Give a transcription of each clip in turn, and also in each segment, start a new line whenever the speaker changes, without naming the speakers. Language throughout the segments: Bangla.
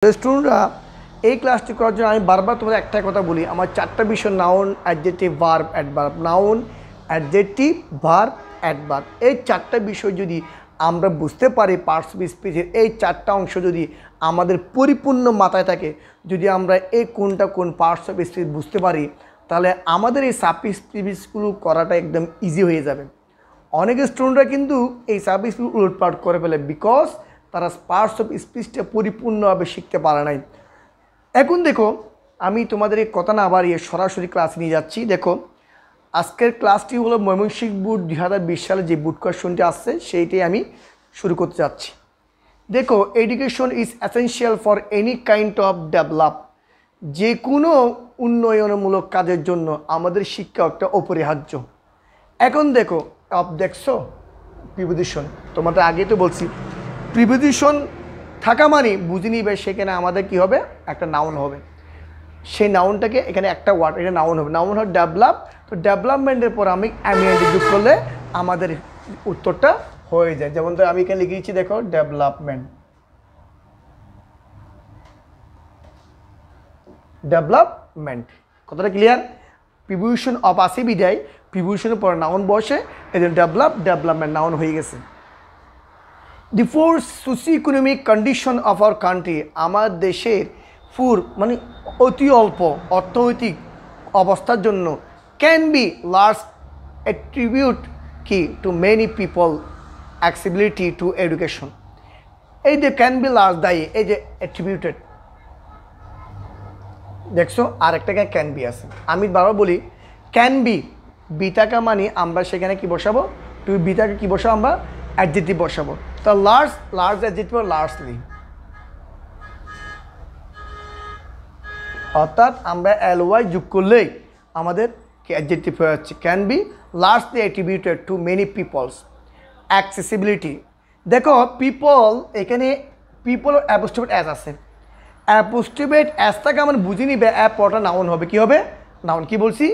স্টুডেন্টরা এই ক্লাসটি করার জন্য আমি বারবার তোমাদের একটাই কথা বলি, আমার চারটা বিষয় noun, adjective, verb, adverb. Noun, adjective, verb, adverb. এই চারটা বিষয় যদি আমরা বুঝতে পারি, পার্টস অফ স্পিচের এই চারটা অংশ যদি আমাদের পরিপূর্ণ মাথায় থাকে, যদি আমরা এই কোনটা কোন পার্টস অফ স্পিচ বুঝতে পারি, তাহলে আমাদের এই সাব স্পিচগুলো করাটা একদম ইজি হয়ে যাবে। অনেক স্টুডেন্টরা কিন্তু এই সাব স্পিচ উলটপালট করে ফেলে, বিকজ তারা পার্টস অফ স্পিচটা পরিপূর্ণভাবে শিখতে পারে নাই। এখন দেখো, আমি তোমাদের এই কথা না বাড়িয়ে সরাসরি ক্লাস নিয়ে যাচ্ছি। দেখো, আজকের ক্লাসটি হলো ময়মনসিংহ বোর্ড 2020 সালে যে বোর্ড কোয়েশ্চনটি আসছে সেইটাই আমি শুরু করতে যাচ্ছি। দেখো, education is essential for any kind of develop. যে কোনো উন্নয়নমূলক কাজের জন্য আমাদের শিক্ষা একটা অপরিহার্য। এখন দেখো, দেখছো প্রিপোজিশন, তোমাদের আগে তো বলছি প্রিপোজিশন থাকা মানে বুঝে নিবে সেখানে আমাদের কি হবে, একটা নাউন হবে। সেই নাউনটাকে এখানে একটা ওয়ার্ড, এটা নাউন হবে। নাউন হবে ডেভেলপ। তো ডেভেলপমেন্টের পর আমি এমএনডি যোগ করলে আমাদের উত্তরটা হয়ে যায়। যেমন তো আমি এখানে লিখেছি, দেখো ডেভেলপমেন্ট, ডেভেলপমেন্ট। কথাটা ক্লিয়ার? প্রিপোজিশন অফ আসি বিদায় প্রিপোজিশনের পর নাউন বসে, এই ডেভেলপমেন্ট নাউন হয়ে গেছে। The poor socio economic condition of our country, আমার দেশের ফুর মানে অতি অল্প অর্থনৈতিক অবস্থার জন্য ক্যান বি লার্জ অ্যাট্রিবিউট কি to many people accessibility to education. এই যে ক্যান বি লার্জ দায়ী, এই যে অ্যাট্রিবিউটেড, দেখছো আর একটা ক্যান বি আছে। আমি বারবার বলি ক্যান বি, বিতাকা মানে আমরা সেখানে কি বসাবো, টু বিতাকা কি বসাবো, আমরা অ্যাডজেক্টিভ বসাবো। তো লার্জ অ্যাডজেক্টিভ লার্জলি, অর্থাৎ আমরা ly যোগ করলেই আমাদের অ্যাডজেক্টিভ হয়ে যাচ্ছে। Can be largely attributed to many people's accessibility. দেখো পিপল, এখানে পিপল অ্যাপোস্ট্রোফেট অ্যাজ আছে। অ্যাপোস্ট্রোফেট অ্যাজটাকে আমরা বুঝে নিবে, অ্যাপ পরটা নাউন হবে। কি হবে? নাউন। কি বলছি?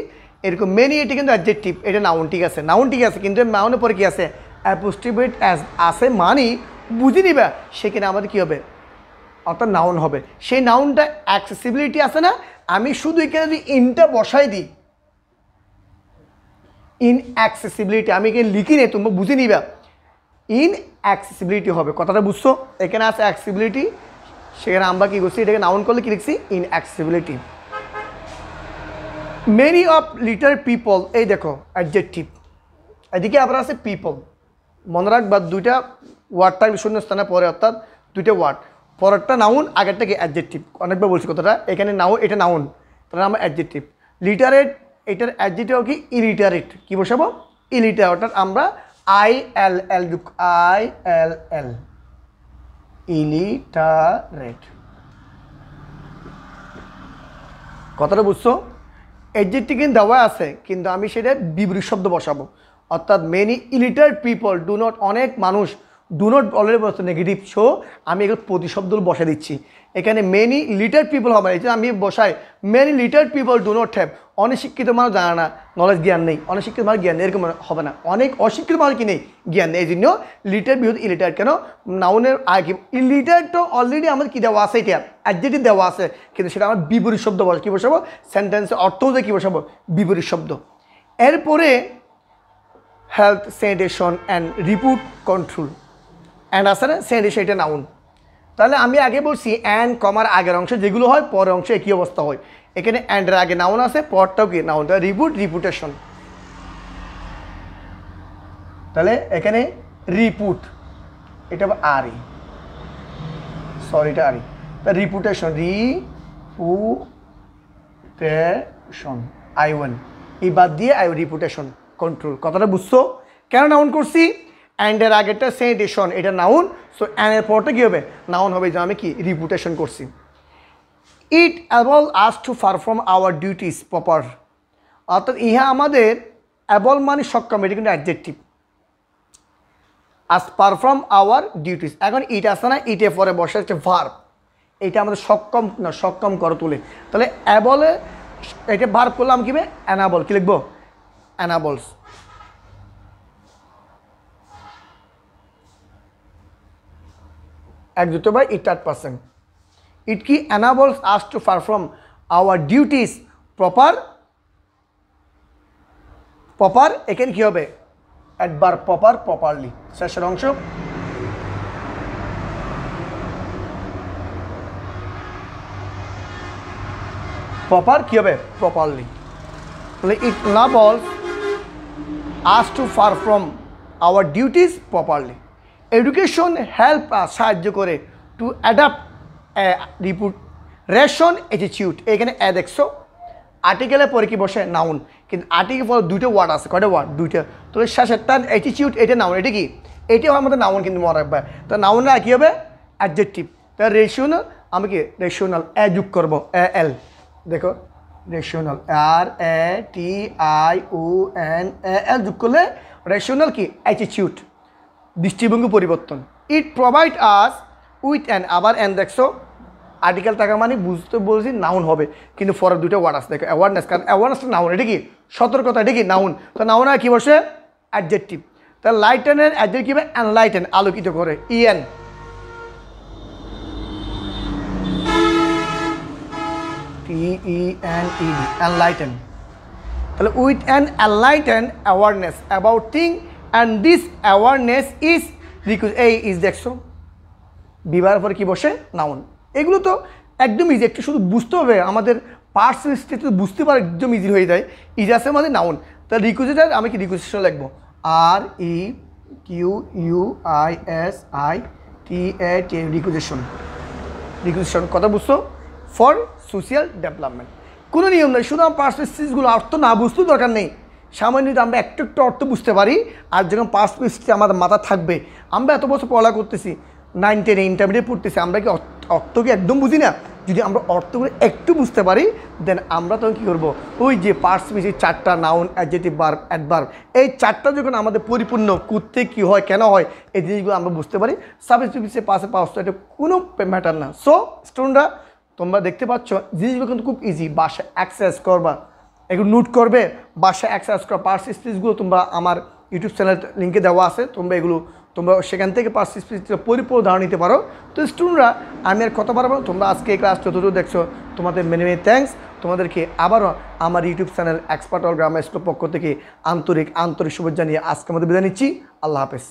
এরকম মেনি, এটা কিন্তু অ্যাডজেক্টিভ, এটা নাউন। ঠিক আছে, নাউন ঠিক আছে, কিন্তু নাউনের পরে কি আছে? অ্যাপোস্ট্রোফেট অ্যাজ আছে মানে বুঝে নিবে সেখানে আমাদের কী হবে, অর্থাৎ নাউন হবে। সেই নাউনটা অ্যাক্সেসিবিলিটি আছে না, আমি শুধু এখানে যদি ইনটা বসাই দিই, ইন অ্যাক্সেসিবিলিটি, আমি এখানে লিখি নেই, তোমরা বুঝে নিবা ইন অ্যাক্সেসিবিলিটি হবে। কথাটা বুঝছো? এখানে আছে অ্যাক্সেসিবিলিটি, সেখানে আমরা কী করছি, এটাকে নাউন করলে কী লিখছি, in accessibility. Many of litre people, এই দেখো অ্যাডজেক্টিভ, এদিকে আবার আছে পিপল। মনে রাখবা দুইটা ওয়ার্ড থাকবে শূন্যস্থানে পরে, অর্থাৎ দুইটা ওয়ার্ড, পরেরটা নাউন, আগেরটা কি অ্যাডজেক্টিভ। অনেকবার বলছি কথাটা, এখানে নাউন, এটা নাউন, তাহলে আমরা অ্যাডজেক্টিভ। লিটারেট, এটার অ্যাডজেক্টিভ কি ইলিটারেট, কি বসাবো, ইলিটারেট, অর্থাৎ আমরা ILL, ইলিটারেট। কথাটা বুঝছো? অ্যাডজেক্টিভ কিন্তু দেওয়া আছে, কিন্তু আমি সেটা বিপরীত শব্দ বসাবো, অর্থাৎ many illiterate people do not, অনেক মানুষ, ডু নট অলরেডি বলছে নেগেটিভ, সো আমি এগুলো প্রতিশব্দ বসে দিচ্ছি। এখানে মেনি লিটারেট পিপল হবে, এই যে আমি বসাই many literate people do not have, অনেক শিক্ষিত মানুষ জানে না, নলেজ, জ্ঞান নেই, অনেক শিক্ষিত মানুষ জ্ঞান নেই, এরকম হবে না, অনেক অশিক্ষিত মানুষ কি নেই, জ্ঞান নেই। এই জন্য লিটারেট বিরোধ ইলিটারেট। কেন? নাউনের আগে ইলিটারেট তো অলরেডি আমাদের কী দেওয়া আছে, এটা অ্যাডজেক্টিভ দেওয়া আছে, কিন্তু সেটা আমার বিপরীত শব্দ বসে, কী বসাবো, সেন্টেন্সের অর্থ হচ্ছে কী বসাবো, বিপরীত শব্দ। এরপরে health, sanitation and রিপুট control, and আছে না স্যানিটেশন, এটা নাউন। তাহলে আমি আগে বলছি অ্যান্ড কমার আগের অংশে যেগুলো হয় পরের অংশে একই অবস্থা হয়। এখানে অ্যান্ডের আগে নাউন আছে, পরটাও কি নাউন, রিপুট, রিপুটেশন। তাহলে এখানে রিপুট, এটা আরই, সরি এটা আরই, তা রিপুটেশন, রিপুটেশন, I1 এই বাদ দিয়ে রিপুটেশন কন্ট্রোল। কথাটা বুঝছো? কেন নাউন করছি? অ্যান্ডের আগেরটা স্যানিটেশন, এটা নাউন, সো অ্যান্ডের পরটা কী হবে, নাউন হবে, যে আমি কি রিপুটেশন করছি। It able us to perform our duties proper, অর্থাৎ ইহা আমাদের, অ্যাবল মানে সক্ষম, এটা কিন্তু adjective, us perform our duties. এখন ইট আসে না, ইটে পরে বসে হচ্ছে ভার্ব, এটা আমাদের সক্ষম না, সক্ষম করে তুলে। তাহলে অ্যাবলে এটা ভার্ব করলাম কি, অ্যানাবল, কি লিখবো, অ্যানাবলস। এক দুটো বাই ইট 8%। ইট কি enables us to perform our duties proper এখানে কি হবে অ্যাডভার্ব প্রপারলি শেষের অংশ প্রপার কি হবে প্রপারলি তাহলে ইট enables us to perform our duties properly education help us সাহায্য করে to adapt a ration attitude এখানে দেখছো আর্টিকেলের পরে কি বসে নাউন কিন্তু আর্টিকেল পরে দুইটা ওয়ার্ড আছে কয়টা ওয়ার্ড দুইটা তাহলে শেষেরটা অ্যাটিটিউড এটা নাউন এটা কি এটাও আমাদের নাউন কিন্তু মনে রাখবে তো নাউনটা কী হবে অ্যাডজেক্টিভ তা রেশনাল আমি কি রেশনাল যোগ করবো এল দেখো রেশনাল RATIONAL যোগ করলে রেশনাল কি অ্যাটিটিউড দৃষ্টিভঙ্গি পরিবর্তন ইট প্রোভাইড আস উইথ আবার দেখছো আর্টিকেল থাকা মানে বুঝতে বলছি নাউন হবে কিন্তু ফরের দুটো ওয়ার্ড আছে দেখো অ্যাওয়ারনেস কারণ অ্যাওয়ারনেসটা নাউন এটা কি সতর্কতা এটা কি নাউন তো নাউন আর কি বসে অ্যাডজেক্টিভ তা লাইটেনের অ্যাডজেক্টিভ এনলাইটেন আলোকিত করে TENED এনলাইটেন তাহলে with an enlighten awareness about thing and this awareness is এই ইজ দেখছো বিবাহের পরে কি বসে নাউন এগুলো তো একদম ইজি একটু শুধু বুঝতে হবে আমাদের পার্টস লিস্টে বুঝতে পারে একদম ইজি হয়ে যায় ইজি আছে আমাদের নাউন তাহলে রিকুইজিটার আমি কি রিকুইজিশন লিখবো REQUISITAT রিকুইজিশন কথা বুঝছো ফর সোশ্যাল ডেভেলপমেন্ট কোনো নিয়ম নেই শুধু আমার পার্টস লিস্টগুলো অর্থ না বুঝতেও দরকার নেই সামান্য আমরা একটু অর্থ বুঝতে পারি আর যখন পার্টস লিস্টে আমাদের মাথা থাকবে আমরা এত বছর পড়া করতেছি 9 10 ইন্টারমিডিয়েট পড়তেছি আমরা কি অর্থকে একদম বুঝি না যদি আমরা অর্থগুলো একটু বুঝতে পারি দেন আমরা তখন কী করবো ওই যে পার্টস মিশে চারটা নাউন অ্যাডজেক্টিভ ভার্ব অ্যাডভার্ব এই চারটা যখন আমাদের পরিপূর্ণ করতে কী হয় কেন হয় এই জিনিসগুলো আমরা বুঝতে পারি সাবজেক্টিভ পাশে পাওয়া এটা কোনো ম্যাটার না সো স্টুডেন্টরা তোমরা দেখতে পাচ্ছ জিনিসগুলো কিন্তু খুব ইজি বাসায় অ্যাক্সেস করবা এগুলো নোট করবে বাসায় অ্যাক্সেস করা পার্টস স্পিচগুলো তোমরা আমার ইউটিউব চ্যানেল লিঙ্কে দেওয়া আছে তোমরা সেখান থেকে পার্টস স্পিচটা পরিপূর্ণ ধারণা নিতে পারো তো স্টুডেন্টরা আমি আর কত পারবো তোমরা আজকে এই ক্লাস যতদূর দেখছো তোমাদের মেনি মেনি থ্যাঙ্কস তোমাদেরকে আবারও আমার YouTube channel expert all grammar স্কুলের পক্ষ থেকে আন্তরিক শুভেচ্ছা জানিয়ে আজকে আমাদের বিদায় নিচ্ছি আল্লাহ হাফেজ